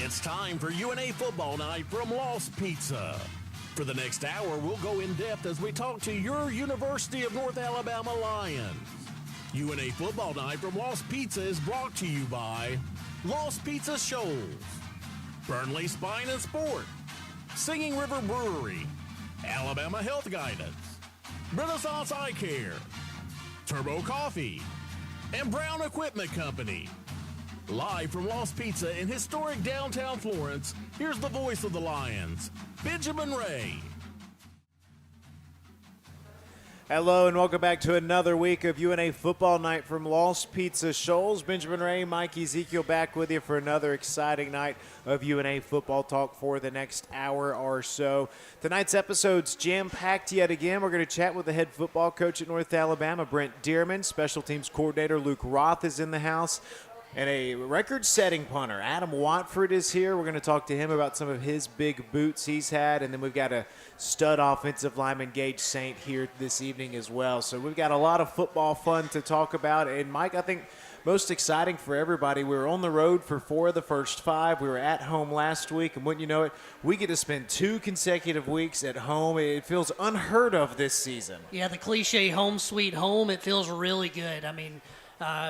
It's time for UNA Football Night from Lost Pizza. For the next hour, we'll go in depth as we talk to your University of North Alabama Lions. UNA Football Night from Lost Pizza is brought to you by Lost Pizza Shoals, Burnley Spine and Sport, Singing River Brewery, Alabama Health Guidance, Renaissance Eye Care, Turbo Coffee, and Brown Equipment Company. Live from Lost Pizza in historic downtown Florence, here's the voice of the Lions, Benjamin Ray. Hello and welcome back to another week of UNA Football Night from Lost Pizza Shoals. Benjamin Ray, Mike Ezekiel back with you for another exciting night of UNA football talk for the next hour or so. Tonight's episode's jam-packed yet again. We're going to chat with the head football coach at North Alabama, Brent Dearman. Special teams coordinator Luke Roth is in the house. And a record-setting punter, Adam Watford, is here. We're going to talk to him about some of his big boots he's had. And then we've got a stud offensive lineman, Gage Saint, here this evening as well. So we've got a lot of football fun to talk about. And, Mike, I think most exciting for everybody, we were on the road for 4 of the first 5. We were at home last week. And wouldn't you know it, we get to spend 2 consecutive weeks at home. It feels unheard of this season. Yeah, the cliche home sweet home, it feels really good. I mean,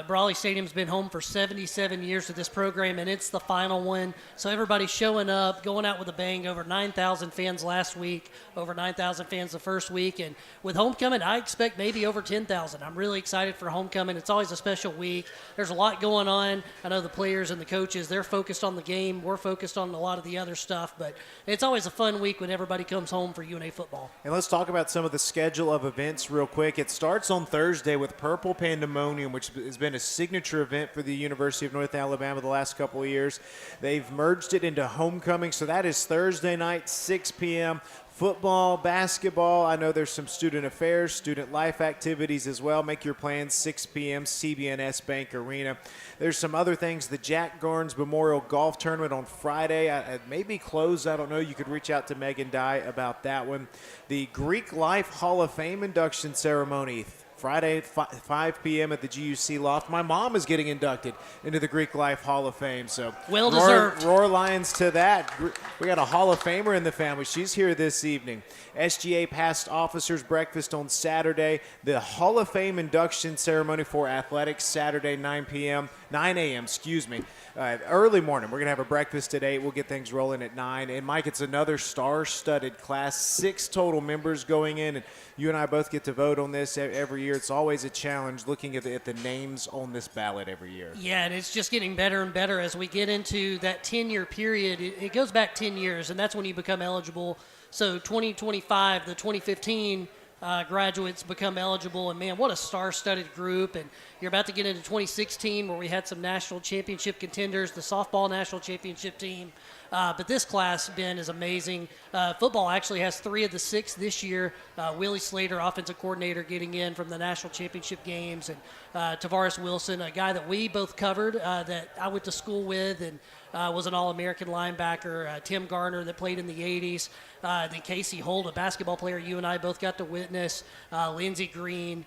Brawley Stadium's been home for 77 years to this program, and it's the final one. So everybody's showing up, going out with a bang. Over 9,000 fans last week, over 9,000 fans the first week. And with homecoming, I expect maybe over 10,000. I'm really excited for homecoming. It's always a special week. There's a lot going on. I know the players and the coaches, they're focused on the game. We're focused on a lot of the other stuff. But it's always a fun week when everybody comes home for UNA football. And let's talk about some of the schedule of events real quick. It starts on Thursday with Purple Pandemonium, which has been a signature event for the University of North Alabama the last couple of years. They've merged it into homecoming, so that is Thursday night, 6 p.m. Football, basketball. I know there's some student affairs, student life activities as well. Make your plans, 6 p.m., CBNS Bank Arena. There's some other things. The Jack Garnes Memorial Golf Tournament on Friday. It may be closed. I don't know. You could reach out to Megan Dye about that one. The Greek Life Hall of Fame induction ceremony, Friday, 5 p.m. at the GUC Loft. My mom is getting inducted into the Greek Life Hall of Fame. So well deserved. Roar Lions to that. We got a Hall of Famer in the family. She's here this evening. SGA Past Officers Breakfast on Saturday. The Hall of Fame induction ceremony for athletics Saturday, 9 a.m., early morning. We're going to have a breakfast at 8. We'll get things rolling at 9. And, Mike, it's another star-studded class, 6 total members going in. And you and I both get to vote on this every year. It's always a challenge looking at the names on this ballot every year. Yeah, and it's just getting better and better as we get into that 10-year period. It goes back 10 years, and that's when you become eligible. So 2025, the 2015 graduates become eligible, and man, what a star-studded group. And you're about to get into 2016 where we had some national championship contenders, the softball national championship team. But this class, Ben, is amazing. Football actually has 3 of the 6 this year. Willie Slater, offensive coordinator, getting in from the national championship games. And Tavares Wilson, a guy that we both covered, that I went to school with and was an All-American linebacker. Tim Garner that played in the 80s. Then Casey Holt, a basketball player you and I both got to witness. Lindsey Green.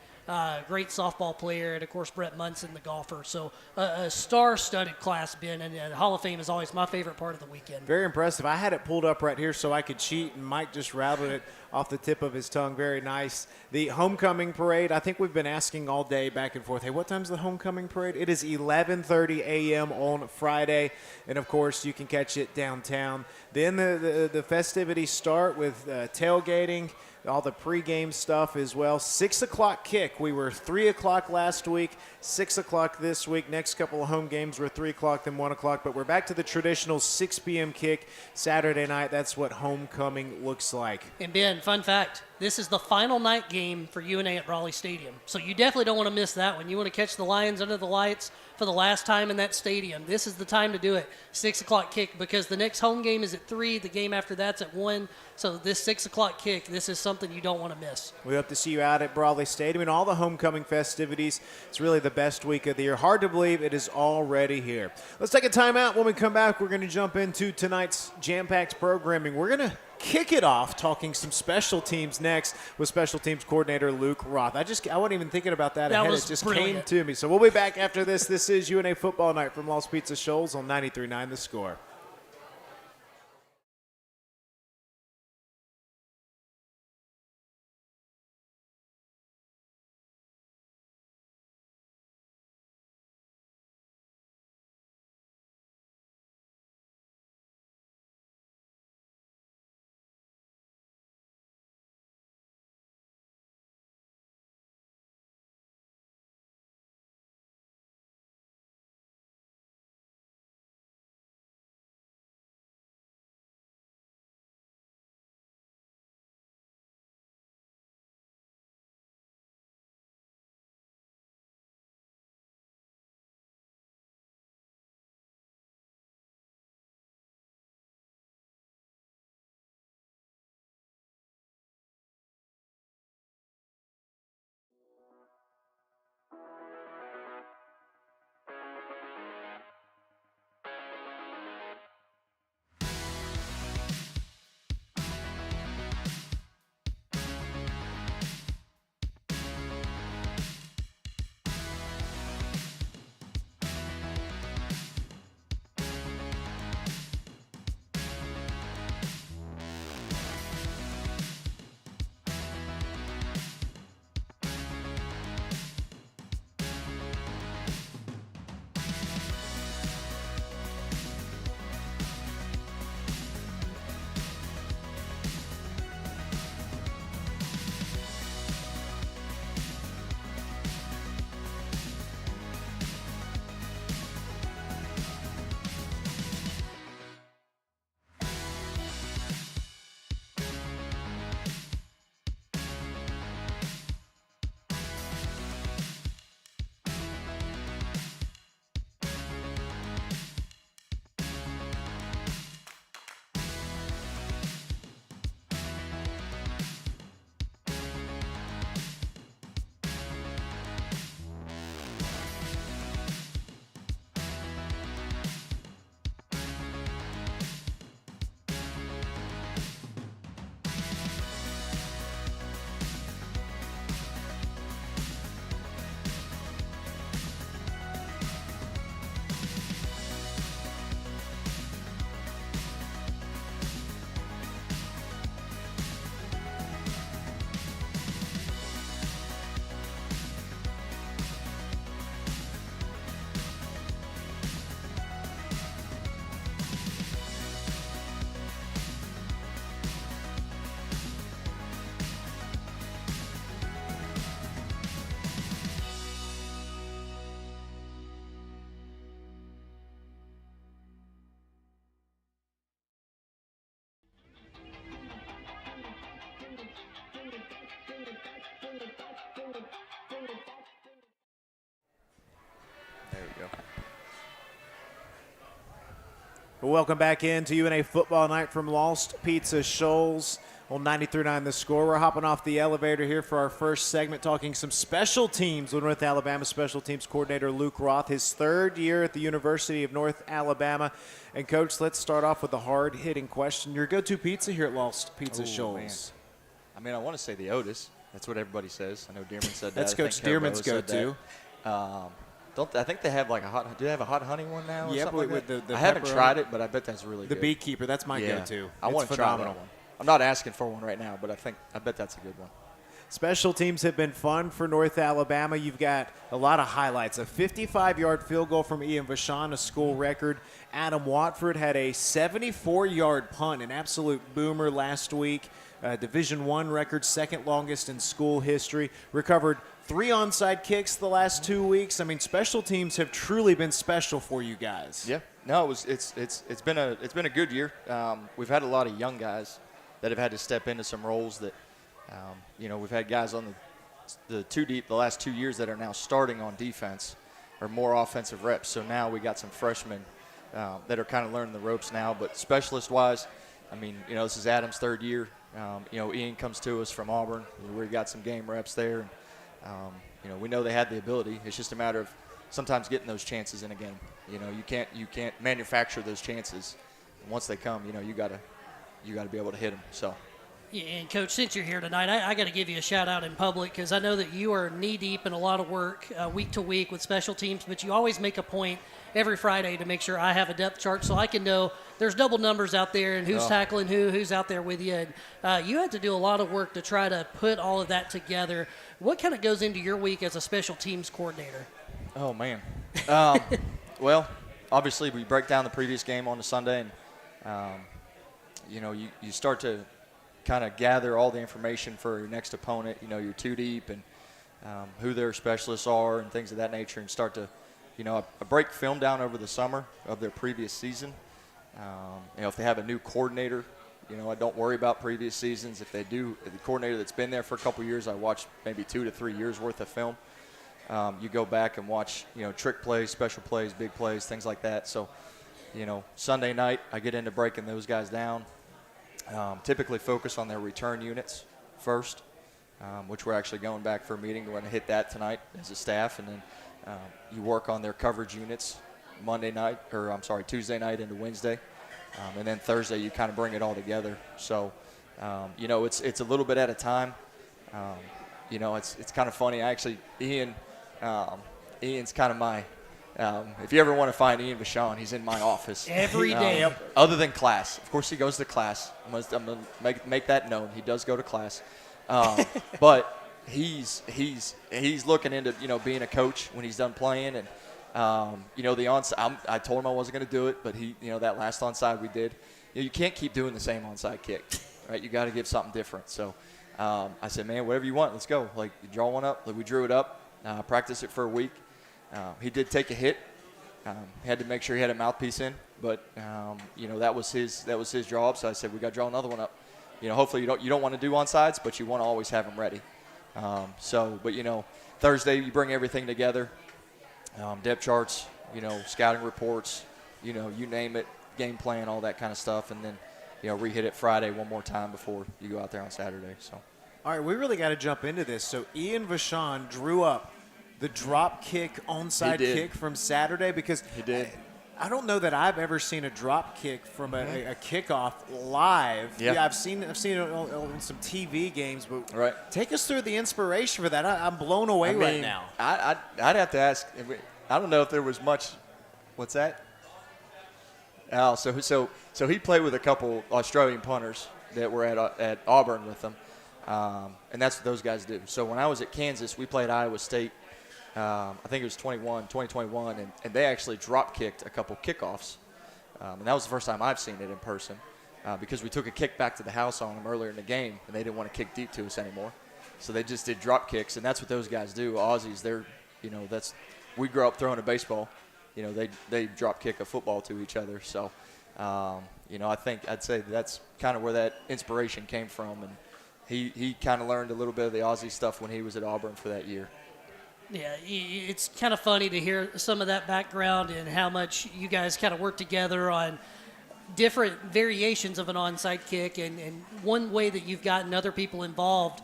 Great softball player, and, of course, Brett Munson, the golfer. So a star-studded class, Ben, and the Hall of Fame is always my favorite part of the weekend. Very impressive. I had it pulled up right here so I could cheat, and Mike just rattled it off the tip of his tongue. Very nice. The homecoming parade, I think we've been asking all day back and forth, hey, what time's the homecoming parade? It is 11:30 a.m. on Friday, and, of course, you can catch it downtown. Then the festivities start with tailgating, all the pregame stuff as well. 6 o'clock kick. We were 3 o'clock last week, 6 o'clock this week. Next couple of home games were 3 o'clock, then 1 o'clock. But we're back to the traditional 6 p.m. kick Saturday night. That's what homecoming looks like. And, Ben, fun fact, this is the final night game for UNA at Brawley Stadium. So you definitely don't want to miss that one. You want to catch the Lions under the lights for the last time in that stadium. This is the time to do it, 6 o'clock kick, because the next home game is at 3. The game after that's at 1. So this 6 o'clock kick, this is something you don't want to miss. We hope to see you out at Brawley Stadium and all the homecoming festivities. It's really the best week of the year. Hard to believe it is already here. Let's take a timeout. When we come back, we're going to jump into tonight's jam-packed programming. We're going to kick it off talking some special teams next with special teams coordinator Luke Roth. I wasn't even thinking about that ahead. It just came to me. So we'll be back after this. This is UNA Football Night from Lost Pizza Shoals on 93.9 The Score. Welcome back into UNA Football Night from Lost Pizza Shoals on 93.9 The Score. We're hopping off the elevator here for our first segment, talking some special teams with North Alabama special teams coordinator Luke Roth, his third year at the University of North Alabama. And, Coach, let's start off with a hard-hitting question. Your go-to pizza here at Lost Pizza Shoals? Man. I mean, I want to say the Otis. That's what everybody says. I know Dearman said that. That's Coach Dearman's go-to. I think they have like a hot? Do they have a hot honey one now? Or yeah, something with like the I haven't pepper tried on it, but I bet that's really the good. The Beekeeper, that's my go-to. I want to try that one. I'm not asking for one right now, but I bet that's a good one. Special teams have been fun for North Alabama. You've got a lot of highlights. A 55-yard field goal from Ian Vachon, a school record. Adam Watford had a 74-yard punt, an absolute boomer last week. Division I record, second longest in school history. Recovered 3 onside kicks the last 2 weeks. I mean, special teams have truly been special for you guys. Yeah, no, it's been a good year. We've had a lot of young guys that have had to step into some roles that, we've had guys on the two deep the last 2 years that are now starting on defense or more offensive reps. So now we got some freshmen that are kind of learning the ropes now. But specialist-wise, I mean, this is Adam's third year. Ian comes to us from Auburn. We got some game reps there. We know they had the ability. It's just a matter of sometimes getting those chances in a game. You can't manufacture those chances. And once they come, you gotta be able to hit them. So. Yeah, and Coach, since you're here tonight, I got to give you a shout out in public because I know that you are knee deep in a lot of work week to week with special teams, but you always make a point every Friday to make sure I have a depth chart so I can know there's double numbers out there and who's tackling who's out there with you. And you had to do a lot of work to try to put all of that together. What kind of goes into your week as a special teams coordinator? Oh, man. Well, obviously we break down the previous game on the Sunday, and, you start to kind of gather all the information for your next opponent, your two deep and who their specialists are and things of that nature, and start to, I break film down over the summer of their previous season. If they have a new coordinator, I don't worry about previous seasons. If they do, the coordinator that's been there for a couple years, I watch maybe 2 to 3 years worth of film. You go back and watch, trick plays, special plays, big plays, things like that. So, Sunday night I get into breaking those guys down. Typically focus on their return units first, which we're actually going back for a meeting. We're going to hit that tonight as a staff, and then you work on their coverage units Tuesday night into Wednesday, and then Thursday you kind of bring it all together. So, it's a little bit at a time. It's kind of funny. Ian's kind of my. If you ever want to find Ian Vachon, he's in my office every day. Other than class, of course, he goes to class. I'm gonna make that known. He does go to class, but he's looking into being a coach when he's done playing, and the onside. I told him I wasn't going to do it, but he that last onside we did. You can't keep doing the same onside kick, right? You got to give something different. So I said, man, whatever you want, let's go. Like, you draw one up. Like, we drew it up. Practiced it for a week. He did take a hit. Had to make sure he had a mouthpiece in, but that was his job. So I said, we got to draw another one up. Hopefully you don't want to do onsides, but you want to always have them ready. Thursday you bring everything together, depth charts, scouting reports, you name it, game plan, all that kind of stuff, and then re-hit it Friday one more time before you go out there on Saturday. So. All right, we really got to jump into this. So Ian Vachon drew up the drop kick onside kick from Saturday, because he did. I don't know that I've ever seen a drop kick from a kickoff live. Yeah. Yeah, I've seen it on some TV games, but right. Take us through the inspiration for that. I'm blown away right now. I'd have to ask. I don't know if there was much. What's that? Oh, so he played with a couple Australian punters that were at Auburn with him, and that's what those guys do. So when I was at Kansas, we played Iowa State. I think it was 2021, and they actually drop kicked a couple kickoffs, and that was the first time I've seen it in person, because we took a kick back to the house on them earlier in the game, and they didn't want to kick deep to us anymore, so they just did drop kicks, and that's what those guys do. Aussies, we grew up throwing a baseball, they drop kick a football to each other, so I'd say that's kind of where that inspiration came from, and he kind of learned a little bit of the Aussie stuff when he was at Auburn for that year. Yeah, it's kind of funny to hear some of that background and how much you guys kind of work together on different variations of an onside kick, and one way that you've gotten other people involved.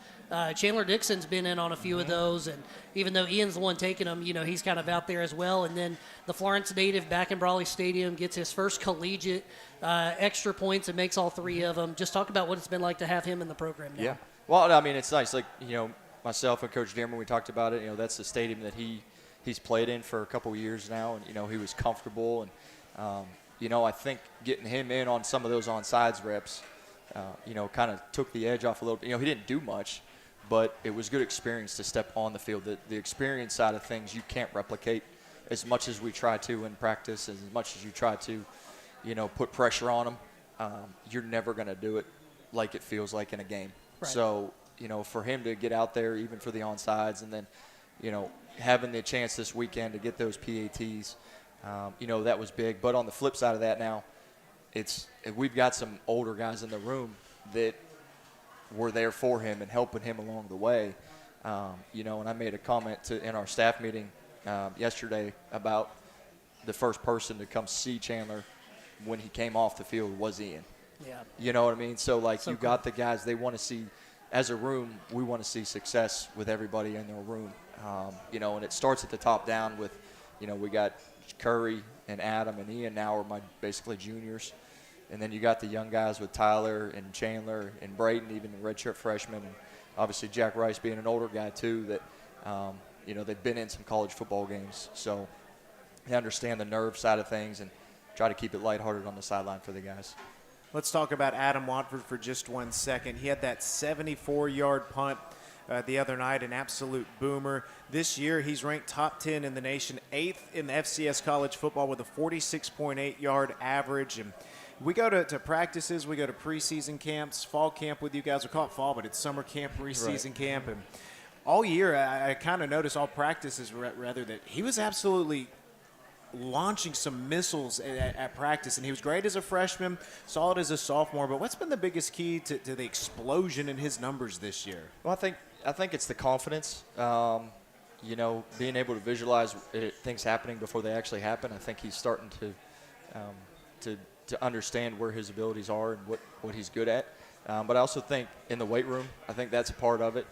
Chandler Dixon's been in on a few of those, and even though Ian's the one taking them, he's kind of out there as well. And then the Florence native back in Brawley Stadium gets his first collegiate extra points and makes all 3 of them. Just talk about what it's been like to have him in the program now. Yeah. Well, I mean, it's nice. Like, myself and Coach Dearman, we talked about it. That's the stadium that he's played in for a couple of years now, and, he was comfortable. And, I think getting him in on some of those onside reps, kind of took the edge off a little bit. He didn't do much, but it was good experience to step on the field. The experience side of things you can't replicate as much as we try to in practice, as much as you try to, put pressure on them. You're never going to do it like it feels like in a game. Right. So, for him to get out there, even for the onsides, and then, having the chance this weekend to get those PATs, that was big. But on the flip side of that now, we've got some older guys in the room that were there for him and helping him along the way. And I made a comment in our staff meeting yesterday about the first person to come see Chandler when he came off the field was Ian. Yeah. You know what I mean? So, got the guys they want to see. As a room, we want to see success with everybody in their room. And it starts at the top down with, we got Curry and Adam and Ian now are my basically juniors. And then you got the young guys with Tyler and Chandler and Braden, even the redshirt freshman. And obviously Jack Rice being an older guy too that, they've been in some college football games. So they understand the nerve side of things and try to keep it lighthearted on the sideline for the guys. Let's talk about Adam Watford for just 1 second. He had that 74-yard punt the other night, an absolute boomer. This year, he's ranked top 10 in the nation, 8th in the FCS college football with a 46.8-yard average. And we go to practices, we go to preseason camps, fall camp with you guys. We call it fall, but it's summer camp, preseason camp. And all year, I kind of noticed all practices, rather, that he was absolutely launching some missiles at practice, and he was great as a freshman, solid as a sophomore. But what's been the biggest key to the explosion in his numbers this year? Well, I think it's the confidence. Being able to visualize things happening before they actually happen. I think he's starting to understand where his abilities are and what he's good at. But I also think in the weight room, I think that's a part of it.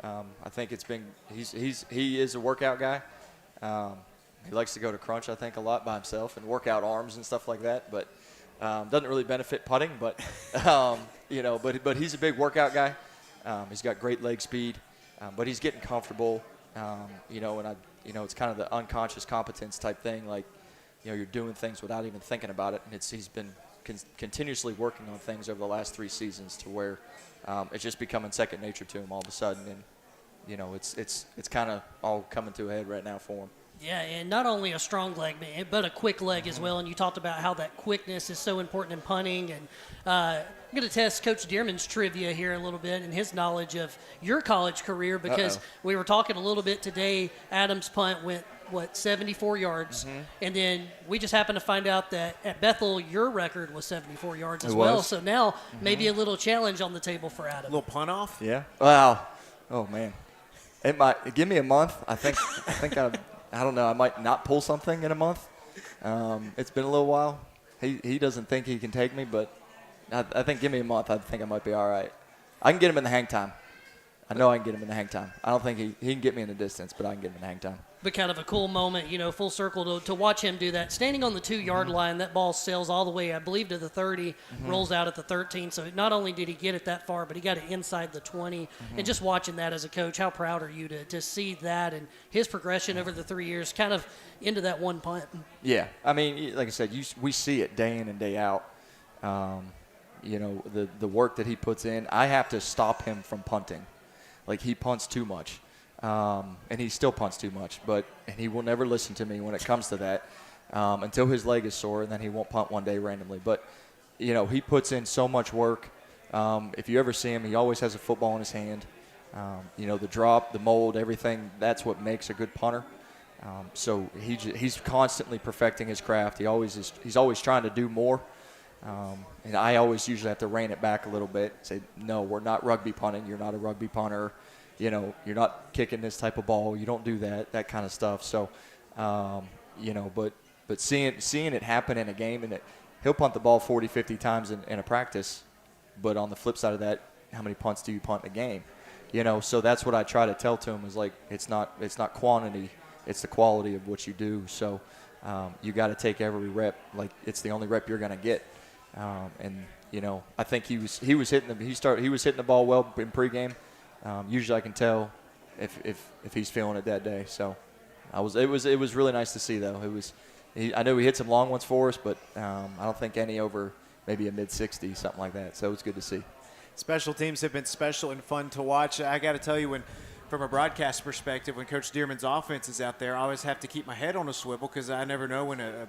I think he is a workout guy. He likes to go to crunch, I think, a lot by himself and work out arms and stuff like that. But doesn't really benefit putting. But but he's a big workout guy. He's got great leg speed, but he's getting comfortable. It's kind of the unconscious competence type thing. Like, you're doing things without even thinking about it. And he's been continuously working on things over the last 3 seasons to where it's just becoming second nature to him all of a sudden. And it's kind of all coming to a head right now for him. Yeah, and not only a strong leg, but a quick leg as well. And you talked about how that quickness is so important in punting. And I'm going to test Coach Dearman's trivia here a little bit and his knowledge of your college career, because we were talking a little bit today. Adam's punt went, 74 yards. Mm-hmm. And then we just happened to find out that at Bethel, your record was 74 yards as well. So now maybe a little challenge on the table for Adam. A little punt off? Yeah. Wow. Oh, man. It might give me a month. I think I don't know. I might not pull something in a month. It's been a little while. He doesn't think he can take me, but I think give me a month. I think I might be all right. I can get him in the hang time. I know I can get him in the hang time. I don't think he can get me in the distance, but I can get him in the hang time. But kind of a cool moment, full circle to watch him do that. Standing on the 2-yard line, that ball sails all the way, I believe, to the 30, rolls out at the 13. So not only did he get it that far, but he got it inside the 20. And just watching that as a coach, how proud are you to see that and his progression over the 3 years kind of into that one punt? Yeah. I mean, like I said, we see it day in and day out. The work that he puts in. I have to stop him from punting. Like, he punts too much. And he still punts too much, and he will never listen to me when it comes to that until his leg is sore, and then he won't punt one day randomly. But, he puts in so much work. If you ever see him, he always has a football in his hand. The drop, the mold, everything, that's what makes a good punter. So he's constantly perfecting his craft. He's always trying to do more. And I always usually have to rein it back a little bit, say, no, we're not rugby punting. You're not a rugby punter. You're not kicking this type of ball. You don't do that kind of stuff. So, but seeing it happen in a game, and he'll punt the ball 40, 50 times in a practice, but on the flip side of that, how many punts do you punt in a game? You know, so that's what I try to tell to him is like it's not quantity, it's the quality of what you do. So you got to take every rep like it's the only rep you're going to get. And you know, I think he was hitting the ball well in pregame. Usually I can tell if he's feeling it that day. So it was really nice to see though. I know he hit some long ones for us, but I don't think any over maybe a mid-60, something like that. So it was good to see. Special teams have been special and fun to watch. I got to tell you, from a broadcast perspective, when Coach Dearman's offense is out there, I always have to keep my head on a swivel because I never know when a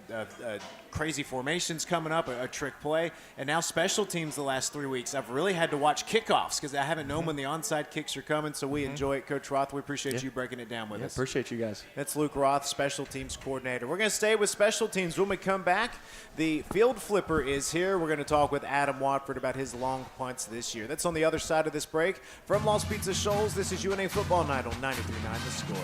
crazy formation's coming up, a trick play. And now special teams the last 3 weeks, I've really had to watch kickoffs because I haven't known when the onside kicks are coming, so we enjoy it. Coach Roth, we appreciate you breaking it down with us. Appreciate you guys. That's Luke Roth, special teams coordinator. We're going to stay with special teams. When we come back, the field flipper is here. We're going to talk with Adam Watford about his long punts this year. That's on the other side of this break. From Lost Pizza Shoals, this is UNA Football Night on 93.9 The Score.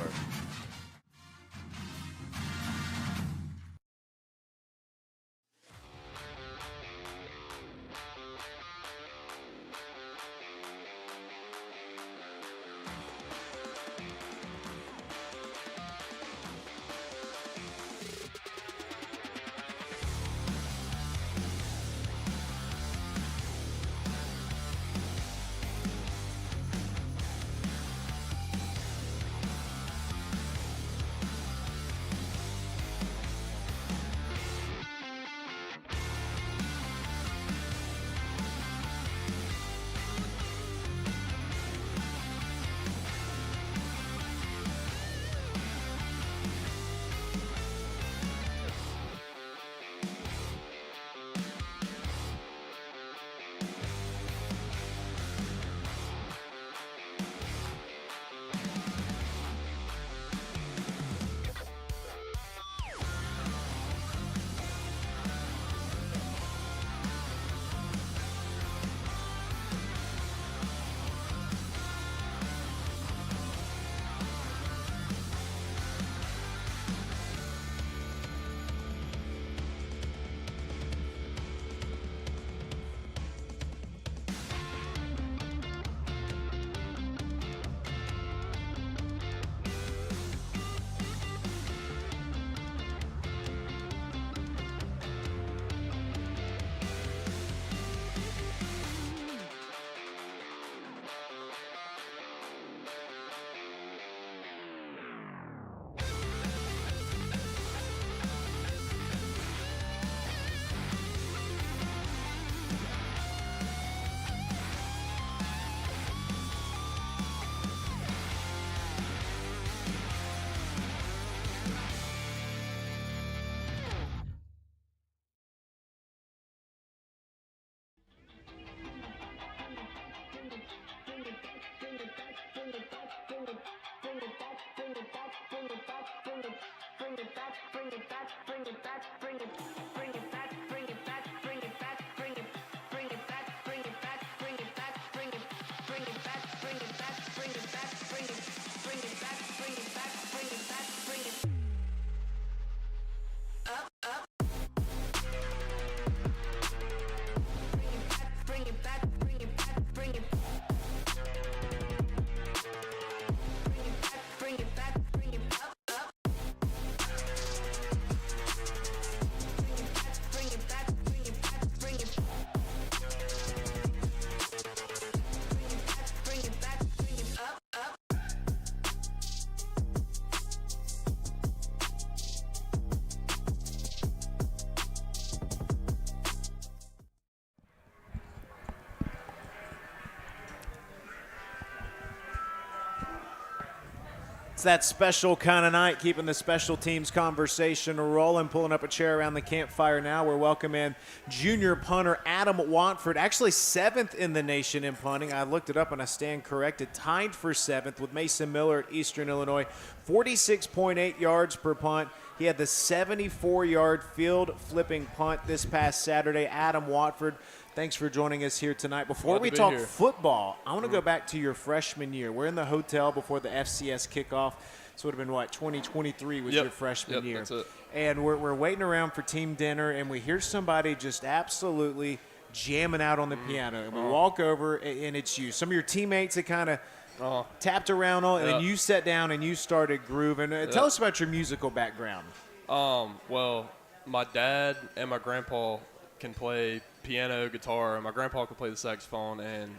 It's that special kind of night, keeping the special teams conversation rolling, pulling up a chair around the campfire now. We're welcoming junior punter Adam Watford, actually 7th in the nation in punting. I looked it up and I stand corrected. Tied for 7th with Mason Miller at Eastern Illinois, 46.8 yards per punt. He had the 74-yard field flipping punt this past Saturday. Adam Watford, thanks for joining us here tonight. Before we talk football, I want to go back to your freshman year. We're in the hotel before the FCS kickoff. So it would have been, what, 2023 was Yep. your freshman year. That's it. And we're waiting around for team dinner, and we hear somebody just absolutely jamming out on the piano. And we walk over, and it's you. Some of your teammates that kind of tapped around on, and then you sat down and you started grooving. Tell us about your musical background. Well, my dad and my grandpa can play piano, guitar, and my grandpa can play the saxophone, and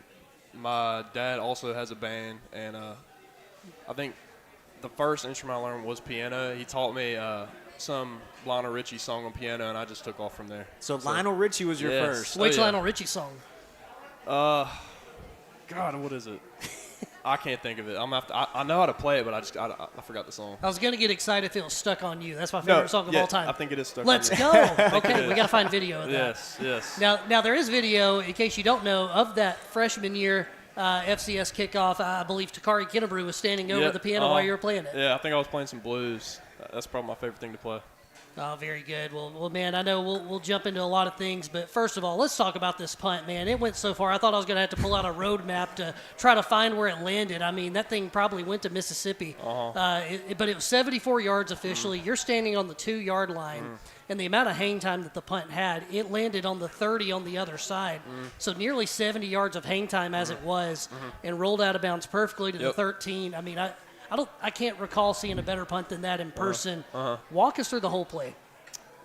my dad also has a band, and I think the first instrument I learned was piano. He taught me some Lionel Richie song on piano, and I just took off from there. So Lionel Richie was your Yes. first. Which yeah. Lionel Richie song? God, what is it? I can't think of it. I know how to play it, but I forgot the song. I was going to get excited if it was Stuck on You. That's my favorite song of all time. I think it is Stuck Let's on You. go. Okay, we got to find video of that. Yes. Now there is video, in case you don't know, of that freshman year FCS kickoff. I believe Takari Kennebrew was standing over the piano while you were playing it. Yeah, I think I was playing some blues. That's probably my favorite thing to play. Oh, very good. Well, man, I know we'll jump into a lot of things, but first of all, let's talk about this punt, man. It went so far, I thought I was going to have to pull out a road map to try to find where it landed. I mean, that thing probably went to Mississippi. But it was 74 yards officially. You're standing on the 2-yard line, and the amount of hang time that the punt had, it landed on the 30 on the other side. So nearly 70 yards of hang time as it was, and rolled out of bounds perfectly to the 13. I mean, I can't recall seeing a better punt than that in person. Walk us through the whole play.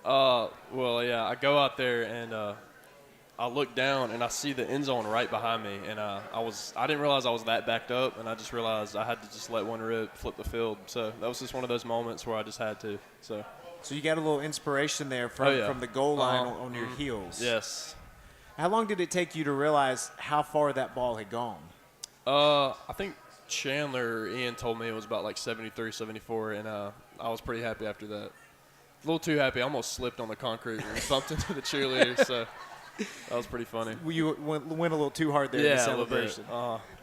Well, yeah, I go out there and I look down and I see the end zone right behind me, and I didn't realize I was that backed up, and I just realized I had to just let one rip, flip the field. So that was just one of those moments where I just had to. So you got a little inspiration there from the goal line on your heels. Yes. How long did it take you to realize how far that ball had gone? I think Ian told me it was about like 73, 74, and I was pretty happy after that. A little too happy. I almost slipped on the concrete and bumped into the cheerleader, so that was pretty funny. You went a little too hard there in the celebration.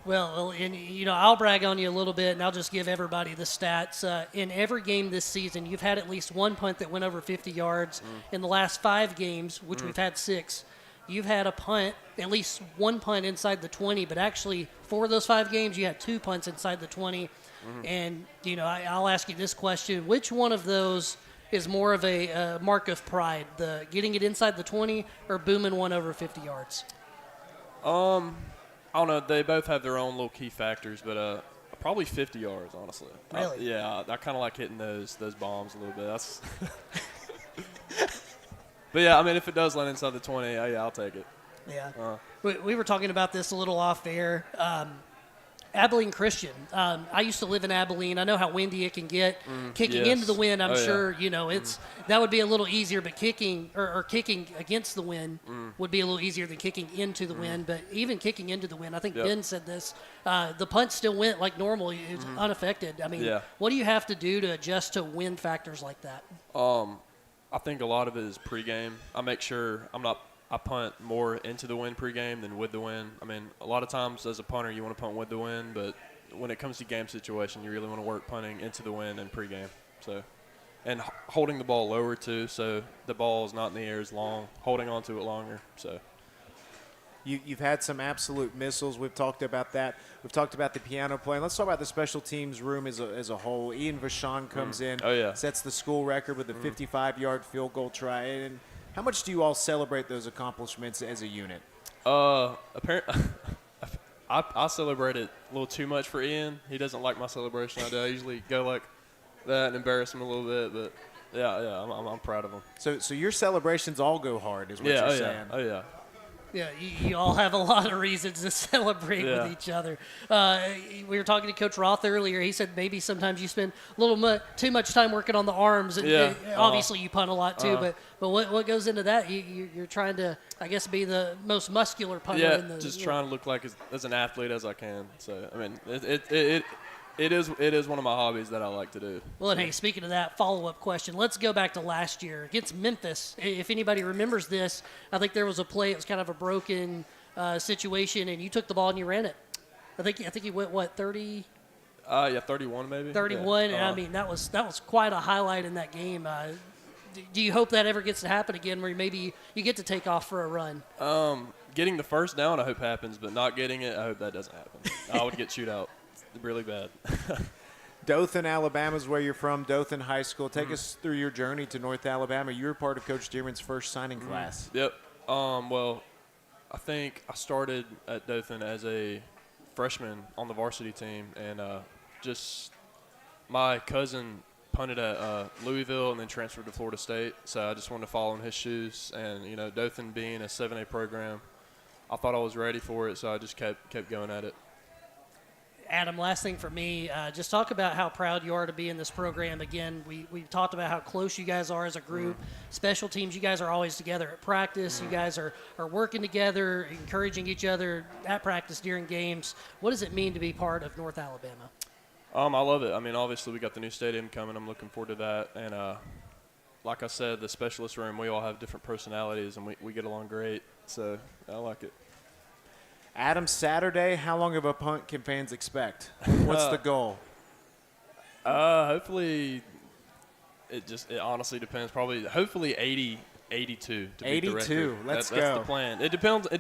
Well, and I'll brag on you a little bit, and I'll just give everybody the stats. In every game this season, you've had at least one punt that went over 50 yards. In the last 5 games, which we've had 6, you've had a punt, at least one punt inside the 20, but actually 4 of those 5 games, you had 2 punts inside the 20. And, I'll ask you this question. Which one of those is more of a mark of pride, the getting it inside the 20 or booming one over 50 yards? I don't know. They both have their own little key factors, but probably 50 yards, honestly. Really? I kind of like hitting those bombs a little bit. That's But, yeah, I mean, if it does land inside the 20, I'll take it. Yeah. We were talking about this a little off air. Abilene Christian. I used to live in Abilene. I know how windy it can get. Kicking into the wind, I'm sure, it's that would be a little easier, but kicking or kicking against the wind would be a little easier than kicking into the wind. But even kicking into the wind, I think Ben said this, the punt still went like normal. It was unaffected. I mean, what do you have to do to adjust to wind factors like that? I think a lot of it is pregame. I make sure I punt more into the wind pregame than with the wind. I mean, a lot of times as a punter, you want to punt with the wind, but when it comes to game situation, you really want to work punting into the wind and pregame. So, and holding the ball lower too, so the ball is not in the air as long, holding onto it longer. So, you've had some absolute missiles. We've talked about that. We've talked about the piano playing. Let's talk about the special teams room as a whole. Ian Vachon comes in, sets the school record with a 55-yard field goal try. And how much do you all celebrate those accomplishments as a unit? Apparently, I celebrate it a little too much for Ian. He doesn't like my celebration. I usually go like that and embarrass him a little bit, but yeah, I'm proud of him. So your celebrations all go hard, is what you're saying? Oh yeah. Yeah, you all have a lot of reasons to celebrate with each other. We were talking to Coach Roth earlier. He said maybe sometimes you spend a little too much time working on the arms. And obviously you punt a lot too, but what goes into that? You're trying to, I guess, be the most muscular punter. Yeah, just trying to look like as an athlete as I can. So, I mean, it is one of my hobbies that I like to do. Well, and hey, speaking of that, follow-up question. Let's go back to last year against Memphis. If anybody remembers this, I think there was a play. It was kind of a broken situation, and you took the ball and you ran it. I think you went 30. 31 maybe. 31, and I mean that was quite a highlight in that game. Do you hope that ever gets to happen again, where maybe you get to take off for a run? Getting the first down, I hope happens, but not getting it, I hope that doesn't happen. I would get chewed out really bad. Dothan, Alabama is where you're from. Dothan High School. Take us through your journey to North Alabama. You were part of Coach Dearman's first signing class. Yep. Well, I think I started at Dothan as a freshman on the varsity team, and just my cousin punted at Louisville and then transferred to Florida State, so I just wanted to follow in his shoes. And, you know, Dothan being a 7A program, I thought I was ready for it, so I just kept going at it. Adam, last thing for me, just talk about how proud you are to be in this program. Again, we've talked about how close you guys are as a group. Special teams, you guys are always together at practice. You guys are working together, encouraging each other at practice during games. What does it mean to be part of North Alabama? I love it. I mean, obviously we got the new stadium coming. I'm looking forward to that. And like I said, the specialist room, we all have different personalities, and we get along great. So I like it. Adam, Saturday, how long of a punt can fans expect? What's the goal? Hopefully, it honestly depends. Hopefully 80, 82 to beat the record. 82. Let's go. That's the plan. It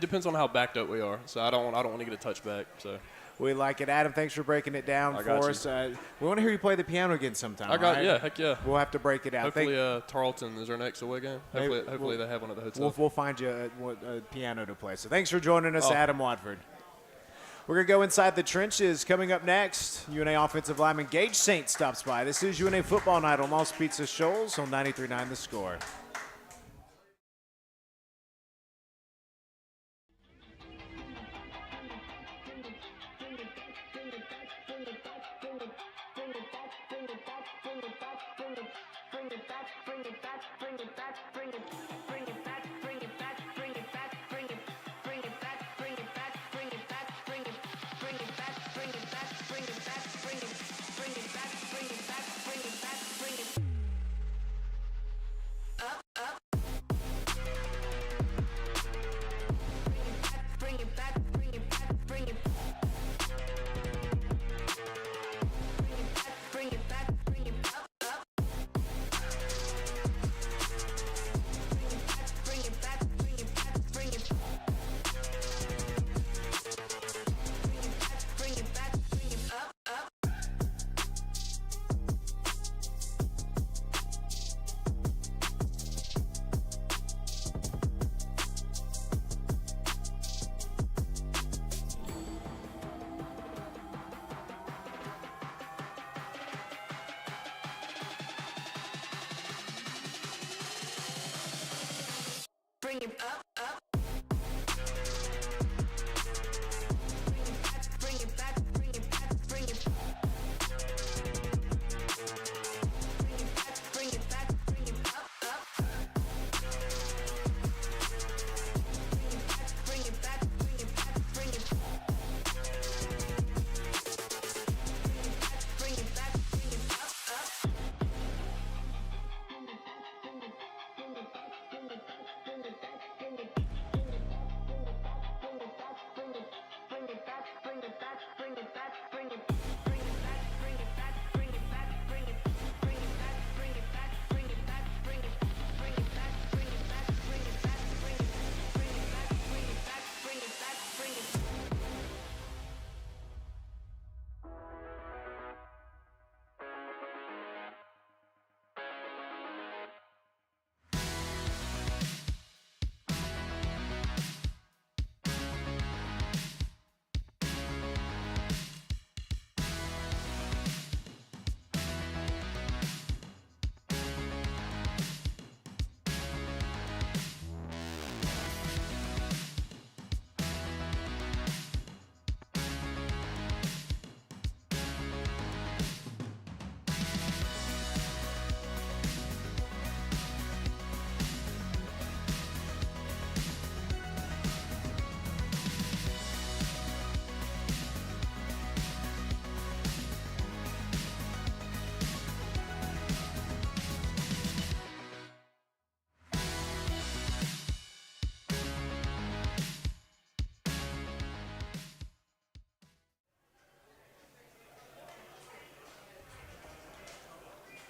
depends on how backed up we are. So I don't want to get a touchback. So. We like it. Adam, thanks for breaking it down for us. We want to hear you play the piano again sometime. Yeah, heck yeah. We'll have to break it out. Hopefully, Tarleton is our next away game. Hopefully they have one at the hotel. We'll find you a piano to play. So thanks for joining us, Adam Watford. We're going to go inside the trenches. Coming up next, UNA offensive lineman Gage Saint stops by. This is UNA Football Night on Lost Pizza Shoals on 93.9 The Score.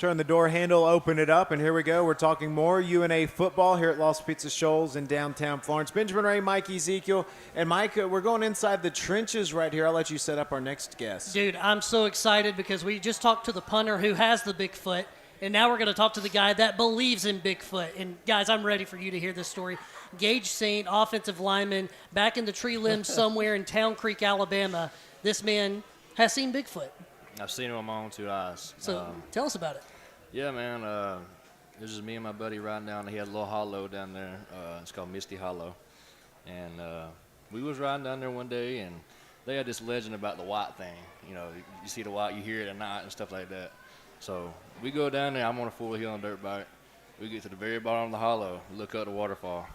Turn the door handle, open it up, and here we go. We're talking more UNA football here at Lost Pizza Shoals in downtown Florence. Benjamin Ray, Mike Ezekiel, and Mike, we're going inside the trenches right here. I'll let you set up our next guest. Dude, I'm so excited because we just talked to the punter who has the Bigfoot, and now we're going to talk to the guy that believes in Bigfoot. And, guys, I'm ready for you to hear this story. Gage Saint, offensive lineman, back in the tree limbs somewhere in Town Creek, Alabama. This man has seen Bigfoot. I've seen him with my own two eyes. So tell us about it. Yeah, man. It was just me and my buddy riding down. He had a little hollow down there. It's called Misty Hollow. And we was riding down there one day, and they had this legend about the white thing. You know, you see the white, you hear it at night and stuff like that. So we go down there. I'm on a full hill on a dirt bike. We get to the very bottom of the hollow, look up the waterfall.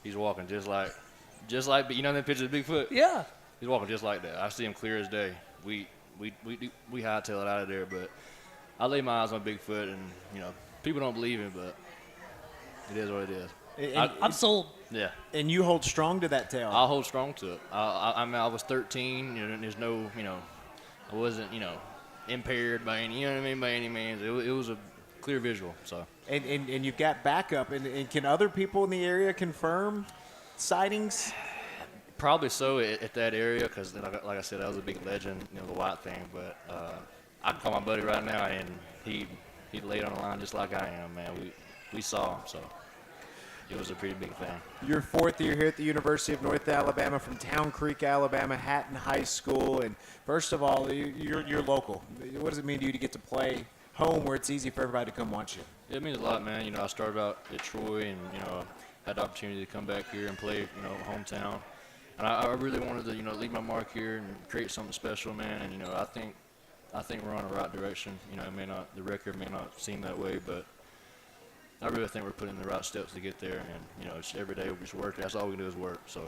He's walking just like, but you know them pictures of Bigfoot? Yeah. He's walking just like that. I see him clear as day. We hightail it out of there, but I lay my eyes on Bigfoot, and you know, people don't believe him, but it is what it is. I'm sold. Yeah. And you hold strong to that tale. I'll hold strong to it. I mean, I was 13. You know, and there's no, you know, I wasn't, you know, impaired by any, you know what I mean, by any means. It was a clear visual. So. And you've got backup. And can other people in the area confirm sightings? Probably so at that area, because like I said, that was a big legend, you know, the white thing. But I can call my buddy right now, and he laid on the line just like I am, man. We saw him, so it was a pretty big thing. Your fourth year here at the University of North Alabama from Town Creek, Alabama, Hatton High School. And first of all, you're local. What does it mean to you to get to play home where it's easy for everybody to come watch you? It means a lot, man. You know, I started out at Troy, and you know, had the opportunity to come back here and play, you know, hometown. And I really wanted to, you know, leave my mark here and create something special, man. And you know, I think we're on the right direction. You know, the record may not seem that way, but I really think we're putting the right steps to get there. And you know, it's every day we just work. That's all we can do is work. So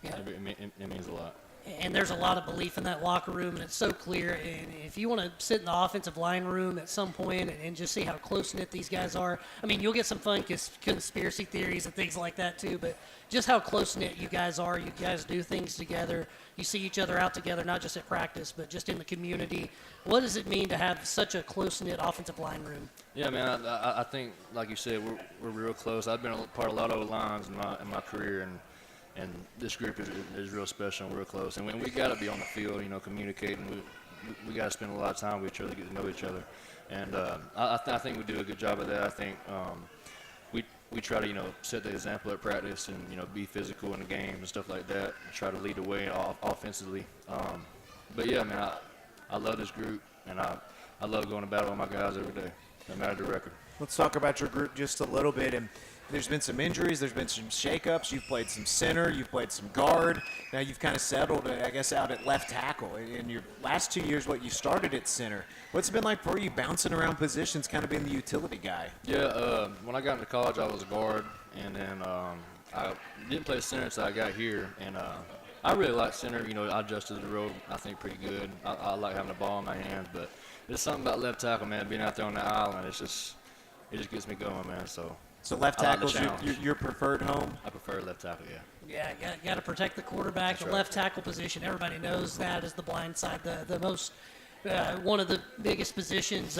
Yeah. it means a lot. And there's a lot of belief in that locker room, and it's so clear. And if you want to sit in the offensive line room at some point and just see how close-knit these guys are, I mean, you'll get some fun conspiracy theories and things like that too, but just how close-knit you guys are. You guys do things together. You see each other out together, not just at practice, but just in the community. What does it mean to have such a close-knit offensive line room? Yeah, man, I think, like you said, we're real close. I've been a part of a lot of lines in my career, and this group is real special and real close. And when we got to be on the field, you know, communicating, we got to spend a lot of time with each other, get to know each other. And I think we do a good job of that. I think we try to, you know, set the example at practice and, you know, be physical in the game and stuff like that, and try to lead the way offensively. But, yeah, man, I love this group, and I love going to battle with my guys every day, no matter the record. Let's talk about your group just a little bit. And there's been some injuries. There's been some shakeups. You've played some center. You've played some guard. Now you've kind of settled, I guess, out at left tackle. In your last 2 years, you started at center. What's it been like for you bouncing around positions, kind of being the utility guy? Yeah, when I got into college, I was a guard, and then I didn't play center until I got here. And I really like center. You know, I adjusted to the role, I think, pretty good. I like having the ball in my hands, but there's something about left tackle, man, being out there on the island. It just gets me going, man. So left tackle's your preferred home? I prefer left tackle, yeah. Yeah, got to protect the quarterback. That's the right. left tackle position, everybody knows that is the blind side, the most one of the biggest positions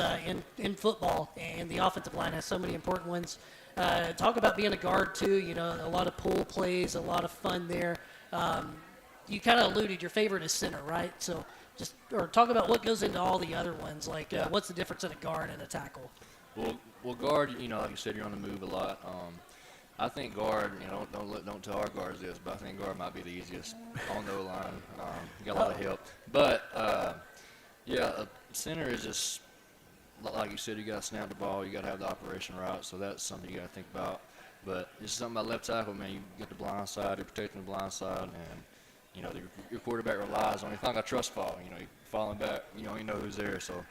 in football, and the offensive line has so many important ones. Talk about being a guard too. You know, a lot of pull plays, a lot of fun there. You kind of alluded your favorite is center, right? So or talk about what goes into all the other ones. Like what's the difference in a guard and a tackle? Well, guard, you know, like you said, you're on the move a lot. I think guard, you know, don't tell our guards this, but I think guard might be the easiest on the line. You got a lot of help, but center is just like you said. You got to snap the ball. You got to have the operation right. So that's something you got to think about. But it's something about left tackle, man. You get the blind side. You're protecting the blind side, and you know your quarterback relies on. It's not like a trust fall. You know, you're falling back. You know who's there. So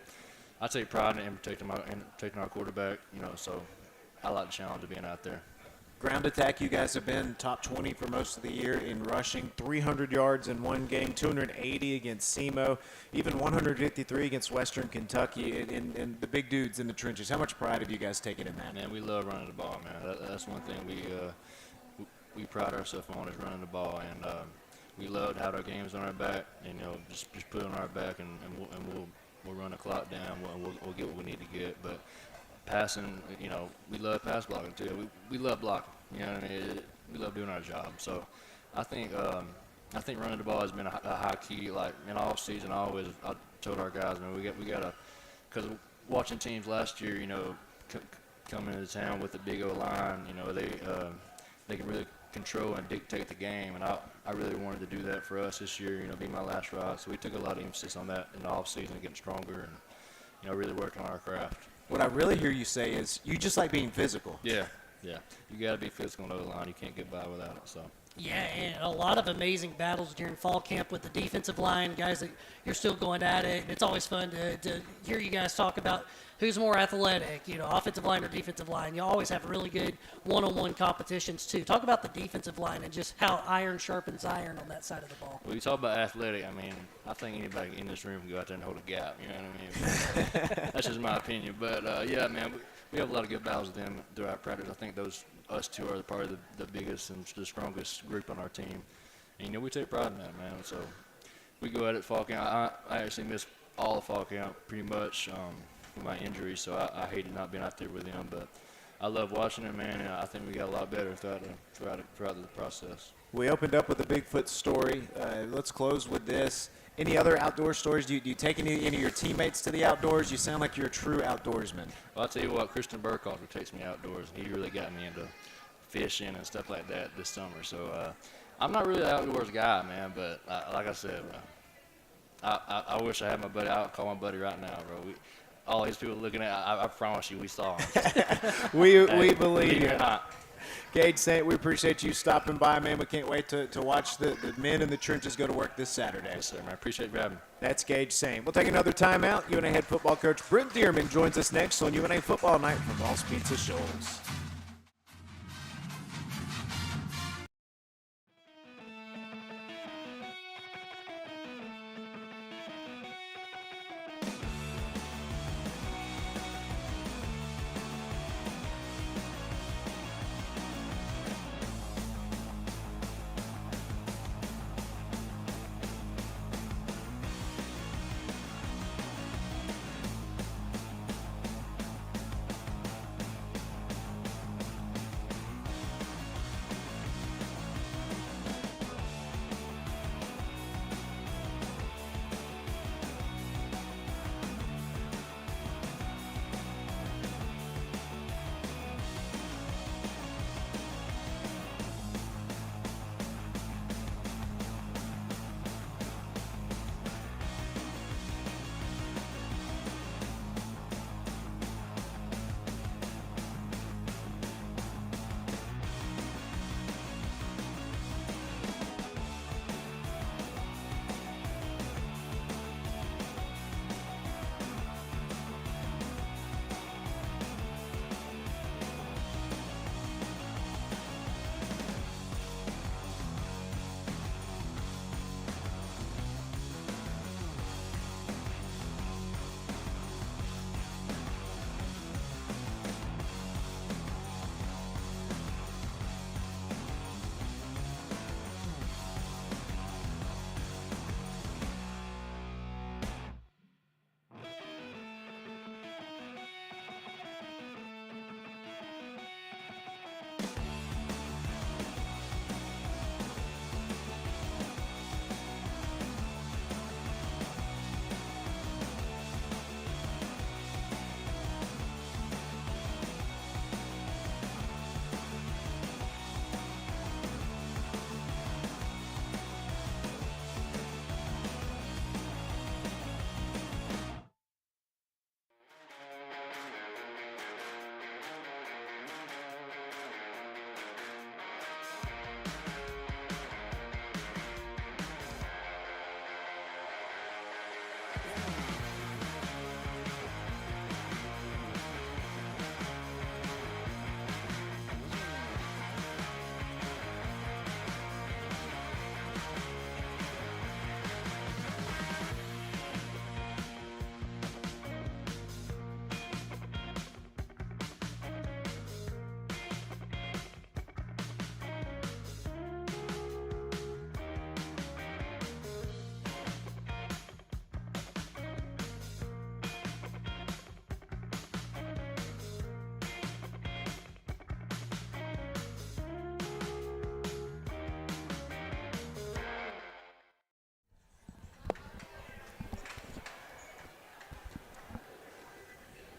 I take pride in protecting our quarterback, you know, so I like the challenge of being out there. Ground attack, you guys have been top 20 for most of the year in rushing, 300 yards in one game, 280 against SEMO, even 153 against Western Kentucky, and the big dudes in the trenches. How much pride have you guys taken in that? Man, we love running the ball, man. That's one thing we pride ourselves on is running the ball, and we love to have our games on our back, and, you know, just put it on our back, and we'll run the clock down. We'll get what we need to get. But passing, we love pass blocking too. We love blocking. You know what I mean? We love doing our job. So I think running the ball has been a high key. Like in all season, I told our guys, man, we got to, because watching teams last year, coming into town with the big O line, they can really control and dictate the game, and I really wanted to do that for us this year. Be my last ride. So we took a lot of emphasis on that in the off season, getting stronger, and really working on our craft. What I really hear you say is you just like being physical. Yeah. You got to be physical on the line. You can't get by without it. So. Yeah, and a lot of amazing battles during fall camp with the defensive line, guys that you're still going at it. And it's always fun to hear you guys talk about who's more athletic, offensive line or defensive line. You always have really good one-on-one competitions, too. Talk about the defensive line and just how iron sharpens iron on that side of the ball. Well, you talk about athletic, I think anybody in this room can go out there and hold a gap, you know what I mean? That's just my opinion. But, yeah, man, we have a lot of good battles with them throughout practice. I think us two are probably the biggest and the strongest group on our team. And, we take pride in that, man. So we go at it fall camp. I actually missed all of fall camp pretty much with my injury, so I hated not being out there with them. But I love watching it, man, and I think we got a lot better throughout the process. We opened up with a Bigfoot story. Let's close with this. Any other outdoor stories? Do you take any of your teammates to the outdoors? You sound like you're a true outdoorsman. Well, I'll tell you what, Christian Burkhalter takes me outdoors. He really got me into fishing and stuff like that this summer. So I'm not really an outdoors guy, man, but like I said, I wish I had my buddy. I'll call my buddy right now, bro. All these people looking at, I promise you, we saw him. we believe you. Not. Gage Saint, we appreciate you stopping by, man. We can't wait to watch the men in the trenches go to work this Saturday. Yes, sir, man. I appreciate you having me. That's Gage Saint. We'll take another timeout. UNA head football coach Brent Dearman joins us next on UNA Football Night from Lost Pizza Shoals.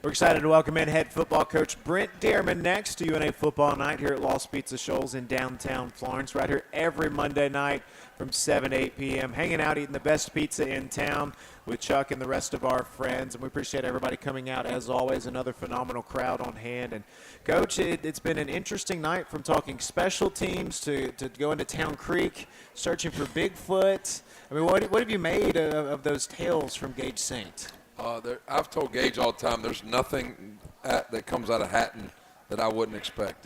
We're excited to welcome in head football coach Brent Dearman next to UNA Football Night here at Lost Pizza Shoals in downtown Florence. Right here every Monday night from 7 to 8 p.m. Hanging out, eating the best pizza in town with Chuck and the rest of our friends. And we appreciate everybody coming out. As always, another phenomenal crowd on hand. And, Coach, it's been an interesting night from talking special teams to going to Town Creek, searching for Bigfoot. I mean, what have you made of those tales from Gage Saint? I've told Gage all the time, there's nothing that comes out of Hatton that I wouldn't expect.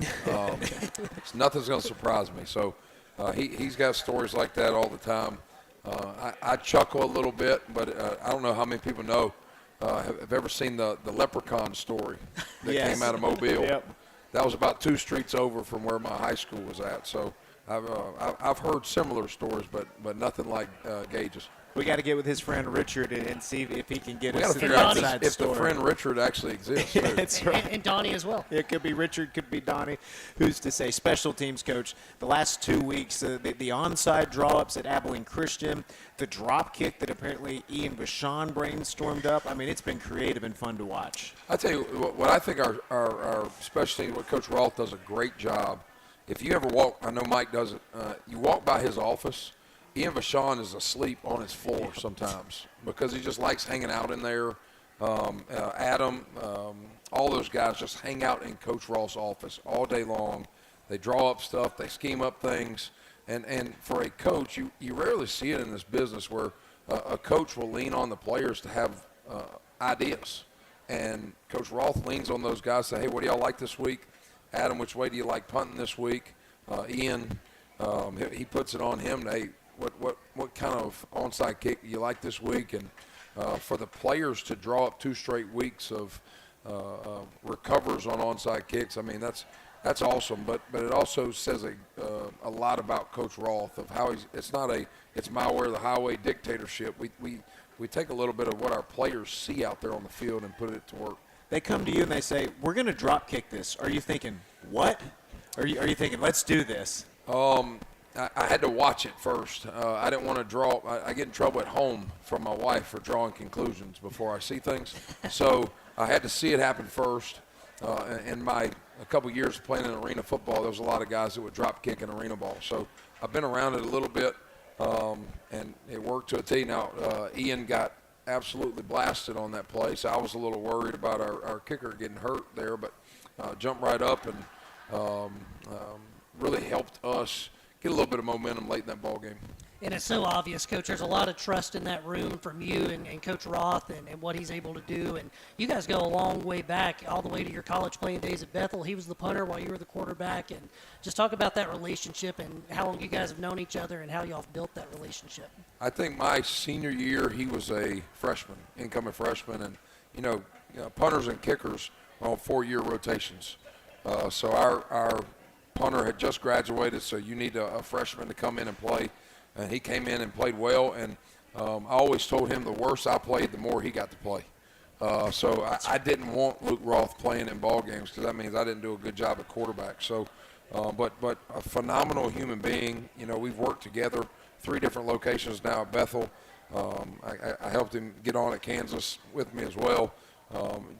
Nothing's going to surprise me. So he's got stories like that all the time. I chuckle a little bit, but I don't know how many people know. Have ever seen the leprechaun story that Yes. came out of Mobile? Yep. That was about 2 streets over from where my high school was at. So I've heard similar stories, but nothing like Gage's. We got to get with his friend Richard and see if he can get We us got to to figure the out inside if story. the friend Richard actually exists. too. That's right. And Donnie as well. It could be Richard, could be Donnie. Who's to say? Special teams coach. The last 2 weeks, the onside draw-ups at Abilene Christian, the drop kick that apparently Ian Vachon brainstormed up. I mean, it's been creative and fun to watch. I tell you what I think our special team, what Coach Roth does a great job. If you ever walk, I know Mike does it. You walk by his office. Ian Vachon is asleep on his floor sometimes because he just likes hanging out in there. Adam, all those guys just hang out in Coach Roth's office all day long. They draw up stuff. They scheme up things. And for a coach, you rarely see it in this business where a coach will lean on the players to have ideas. And Coach Roth leans on those guys, say, hey, what do y'all like this week? Adam, which way do you like punting this week? Ian, he puts it on him. Hey, what kind of onside kick do you like this week? And for the players to draw up 2 straight weeks of recovers on onside kicks, I mean, that's awesome. But it also says a lot about Coach Roth of how it's my way or the highway dictatorship. We take a little bit of what our players see out there on the field and put it to work. They come to you and they say, we're going to drop kick this. Are you thinking, what? Are you thinking, let's do this? I had to watch it first. I didn't want to draw. I get in trouble at home from my wife for drawing conclusions before I see things. So I had to see it happen first. In a couple years playing in arena football, there was a lot of guys that would drop kick an arena ball. So I've been around it a little bit, and it worked to a T. Now, Ian got absolutely blasted on that play, so I was a little worried about our kicker getting hurt there, but jumped right up and really helped us get a little bit of momentum late in that ball game. And it's so obvious, Coach. There's a lot of trust in that room from you and Coach Roth and what he's able to do. And you guys go a long way back, all the way to your college playing days at Bethel. He was the punter while you were the quarterback. And just talk about that relationship and how long you guys have known each other and how y'all have built that relationship. I think my senior year, he was a freshman, incoming freshman. And, punters and kickers are on 4-year rotations. So our punter had just graduated, so you need a freshman to come in and play. And he came in and played well, and I always told him the worse I played, the more he got to play. So I didn't want Luke Roth playing in ball games because that means I didn't do a good job at quarterback. So, but a phenomenal human being. We've worked together 3 different locations now at Bethel. I helped him get on at Kansas with me as well.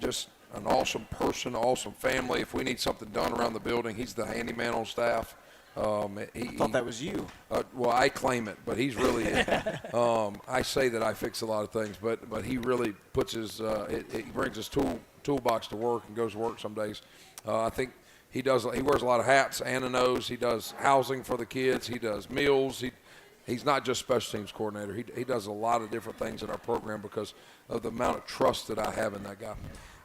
Just an awesome person, awesome family. If we need something done around the building, he's the handyman on staff. I thought that was you. Well, I claim it, but he's really it. I say that I fix a lot of things, but he really puts his he brings his toolbox to work and goes to work some days. I think he wears a lot of hats. Anna knows he does housing for the kids. He does meals. He's not just special teams coordinator. He does a lot of different things in our program because of the amount of trust that I have in that guy.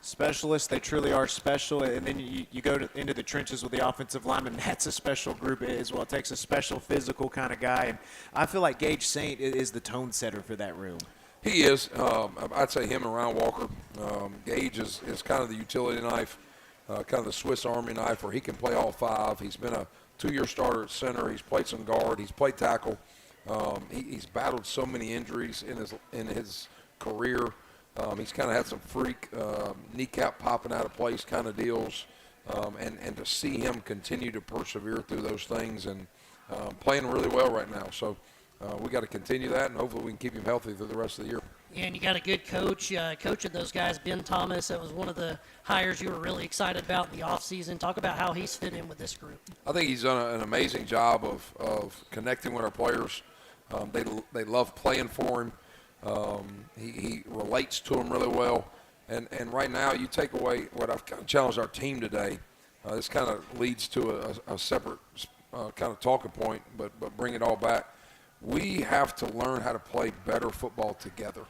Specialists, they truly are special. And then you go into the trenches with the offensive lineman. That's a special group as well. It takes a special physical kind of guy. And I feel like Gage Saint is the tone setter for that room. He is. I'd say him and Ryan Walker. Gage is kind of the utility knife, kind of the Swiss Army knife where he can play all 5. He's been a 2-year starter at center. He's played some guard. He's played tackle. He's battled so many injuries in his career. He's kind of had some freak kneecap popping out of place kind of deals, and to see him continue to persevere through those things and playing really well right now. So we got to continue that, and hopefully we can keep him healthy through the rest of the year. And you got a good coach coaching those guys, Ben Thomas. That was one of the hires you were really excited about in the offseason. Talk about how he's fit in with this group. I think he's done an amazing job of connecting with our players. They love playing for him. He relates to them really well. And right now, you take away what I've kind of challenged our team today. This kind of leads to a separate kind of talking point, but bring it all back. We have to learn how to play better football together.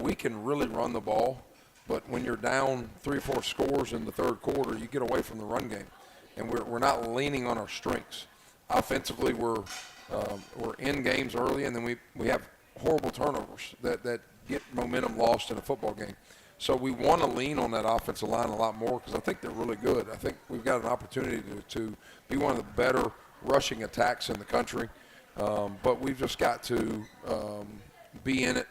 We can really run the ball, but when you're down 3 or 4 scores in the third quarter, you get away from the run game. And we're not leaning on our strengths. Offensively, we're in games early, and then we have horrible turnovers that get momentum lost in a football game. So we want to lean on that offensive line a lot more because I think they're really good. I think we've got an opportunity to be one of the better rushing attacks in the country. But we've just got to be in it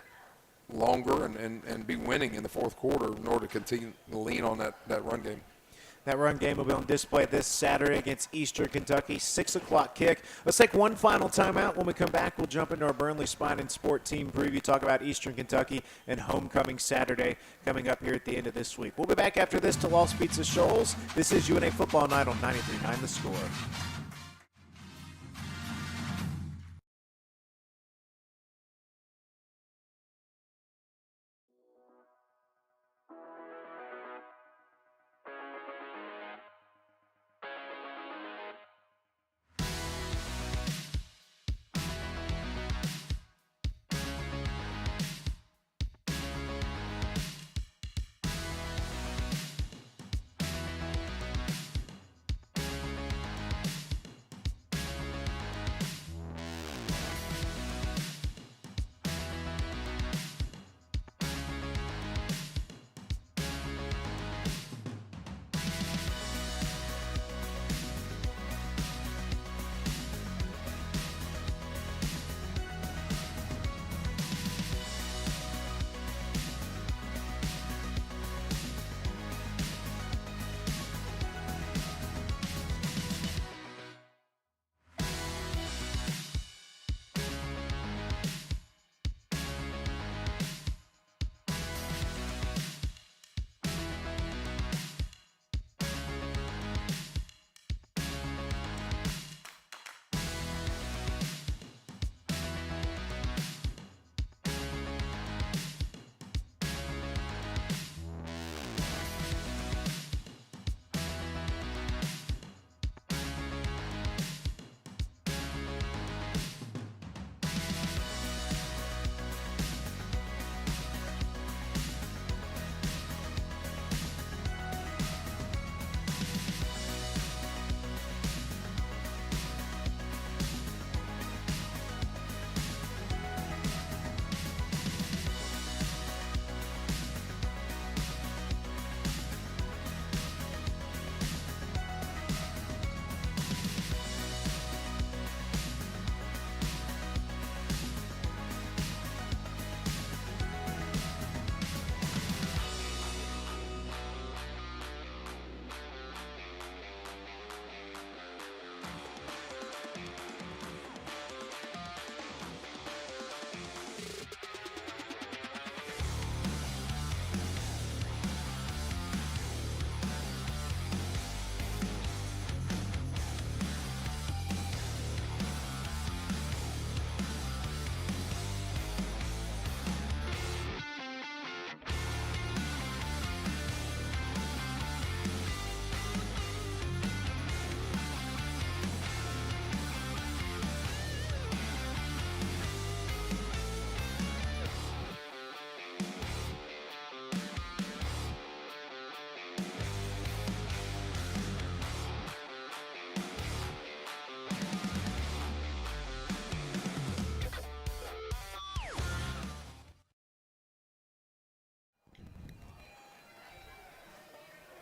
longer and be winning in the fourth quarter in order to continue to lean on that run game. That run game will be on display this Saturday against Eastern Kentucky, 6 o'clock kick. Let's take one final timeout. When we come back, we'll jump into our Burnley Spine and Sport team preview, talk about Eastern Kentucky and homecoming Saturday coming up here at the end of this week. We'll be back after this to Lost Pizza Shoals. This is UNA Football Night on 93.9 The Score.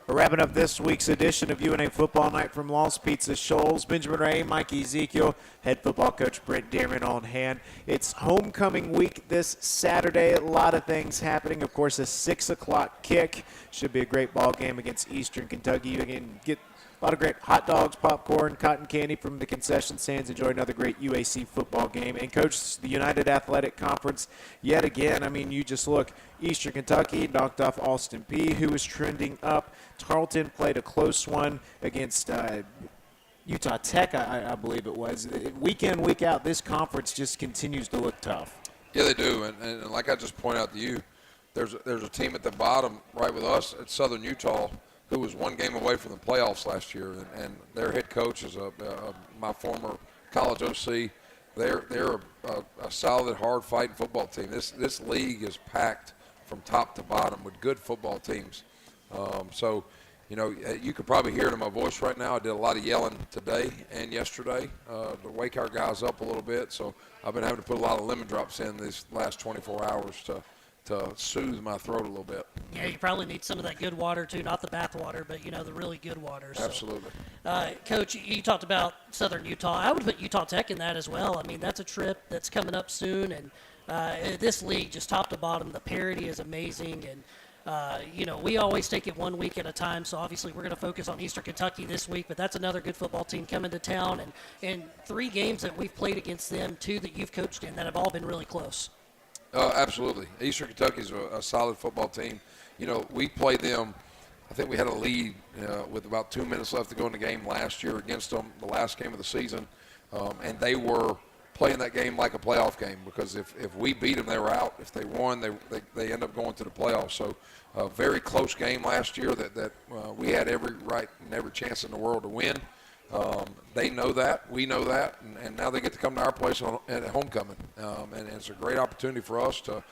We're wrapping up this week's edition of UNA Football Night from Lost Pizza Shoals. Benjamin Ray, Mike Ezekiel, head football coach Brent Dearman on hand. It's homecoming week this Saturday. A lot of things happening. Of course, a 6 o'clock kick. Should be a great ball game against Eastern Kentucky. You can get A lot of great hot dogs, popcorn, cotton candy from the concession stands. Enjoy another great UAC football game. And, Coach, the United Athletic Conference, yet again, I mean, you just look, Eastern Kentucky knocked off Austin Peay, who was trending up. Tarleton played a close one against Utah Tech, I believe it was. Week in, week out, this conference just continues to look tough. Yeah, they do. And like I just pointed out to you, there's a team at the bottom right with us at Southern Utah who was one game away from the playoffs last year, and their head coach is my former college OC. They're a solid, hard-fighting football team. This league is packed from top to bottom with good football teams. So, you know, you could probably hear it in my voice right now. I did a lot of yelling today and yesterday to wake our guys up a little bit. So I've been having to put a lot of lemon drops in these last 24 hours to soothe my throat a little bit. Yeah, you probably need some of that good water too, not the bath water, but you know, the really good water. So. Absolutely. Coach, you talked about Southern Utah. I would put Utah Tech in that as well. I mean, that's a trip that's coming up soon, and this league, just top to bottom, the parity is amazing, and you know, we always take it 1 week at a time, so obviously we're going to focus on Eastern Kentucky this week, but that's another good football team coming to town, and 3 games that we've played against them, 2 that you've coached in, that have all been really close. Absolutely. Eastern Kentucky's a solid football team. You know, we played them, I think we had a lead with about 2 minutes left to go in the game last year against them, the last game of the season, and they were playing that game like a playoff game because if we beat them, they were out. If they won, they end up going to the playoffs. So a very close game last year that we had every right and every chance in the world to win. They know that, we know that, and now they get to come to our place at homecoming, and it's a great opportunity for us to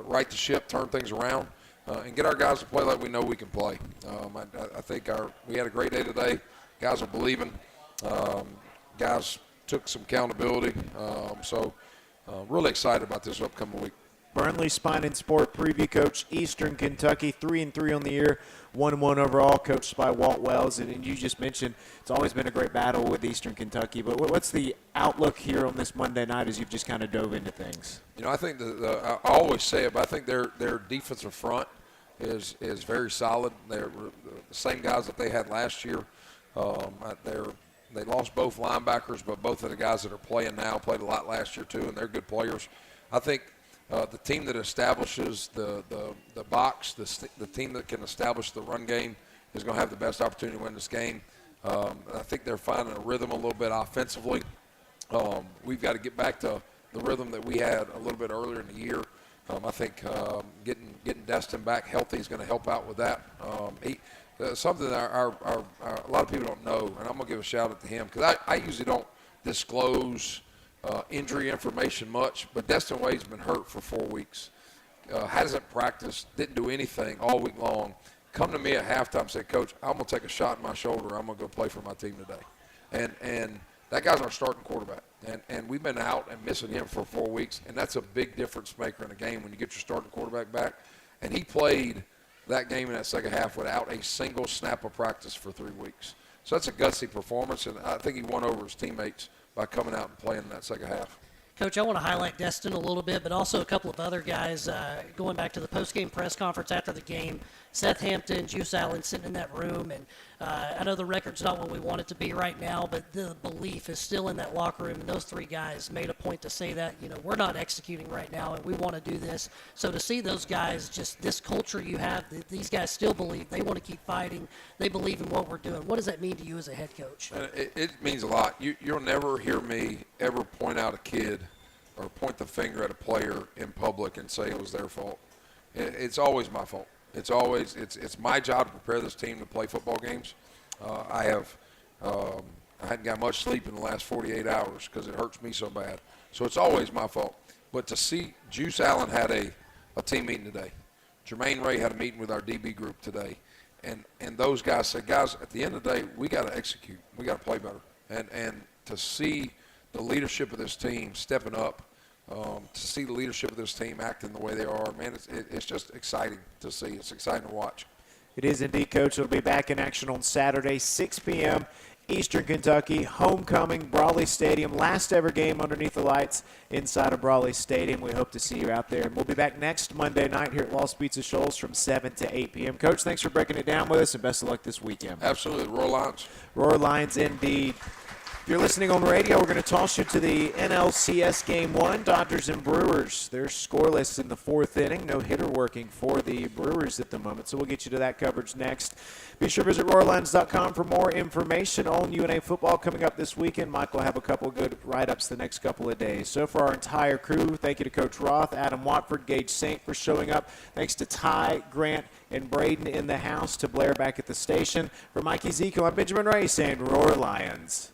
right the ship, turn things around, and get our guys to play like we know we can play. I think we had a great day today. Guys are believing. Guys took some accountability, so really excited about this upcoming week. Burnley Spine and Sport Preview Coach, Eastern Kentucky, 3-3 on the year, 1-1 overall, coached by Walt Wells. And you just mentioned it's always been a great battle with Eastern Kentucky. But what's the outlook here on this Monday night as you've just kind of dove into things? You know, I think I always say it, but I think their defensive front is very solid. They're the same guys that they had last year. They lost both linebackers, but both of the guys that are playing now played a lot last year too, and they're good players. I think the team that establishes the box, the team that can establish the run game is going to have the best opportunity to win this game. I think they're finding a rhythm a little bit offensively. We've got to get back to the rhythm that we had a little bit earlier in the year. I think getting Destin back healthy is going to help out with that. Something that a lot of people don't know, and I'm going to give a shout out to him because I usually don't disclose injury information much, but Destin Wade's been hurt for 4 weeks. Hasn't practiced, didn't do anything all week long. Come to me at halftime and say, Coach, I'm going to take a shot in my shoulder. I'm going to go play for my team today. And that guy's our starting quarterback. And we've been out and missing him for 4 weeks, and that's a big difference maker in a game when you get your starting quarterback back. And he played that game in that second half without a single snap of practice for 3 weeks. So that's a gutsy performance, and I think he won over his teammates by coming out and playing in that second half. Coach, I want to highlight Destin a little bit, but also a couple of other guys. Going back to the post-game press conference after the game, Seth Hampton, Juice Allen sitting in that room, and I know the record's not what we want it to be right now, but the belief is still in that locker room, and those 3 guys made a point to say that, you know, we're not executing right now, and we want to do this. So to see those guys, just this culture you have, these guys still believe, they want to keep fighting, they believe in what we're doing. What does that mean to you as a head coach? It means a lot. You'll never hear me ever point out a kid or point the finger at a player in public and say it was their fault. It's always my fault. It's my job to prepare this team to play football games. I hadn't got much sleep in the last 48 hours because it hurts me so bad. So it's always my fault. But to see Juice Allen had a team meeting today. Jermaine Ray had a meeting with our DB group today. And those guys said, guys, at the end of the day, we got to execute. We got to play better. And to see the leadership of this team stepping up, to see the leadership of this team acting the way they are, man, it's just exciting to see. It's exciting to watch. It is indeed, Coach. It'll be back in action on Saturday, 6 p.m. Eastern Kentucky, homecoming, Brawley Stadium, last ever game underneath the lights inside of Brawley Stadium. We hope to see you out there. And we'll be back next Monday night here at Lost Pizza Shoals from 7 to 8 p.m. Coach, thanks for breaking it down with us, and best of luck this weekend. Absolutely. Roar Lions. Roar Lions indeed. If you're listening on radio, we're going to toss you to the NLCS Game 1, Dodgers and Brewers. They're scoreless in the fourth inning. No hitter working for the Brewers at the moment, so we'll get you to that coverage next. Be sure to visit RoarLions.com for more information on UNA football coming up this weekend. Mike will have a couple of good write-ups the next couple of days. So for our entire crew, thank you to Coach Roth, Adam Watford, Gage Saint for showing up. Thanks to Ty, Grant, and Braden in the house, to Blair back at the station. For Mike Ezekiel, I'm Benjamin Ray saying Roar Lions.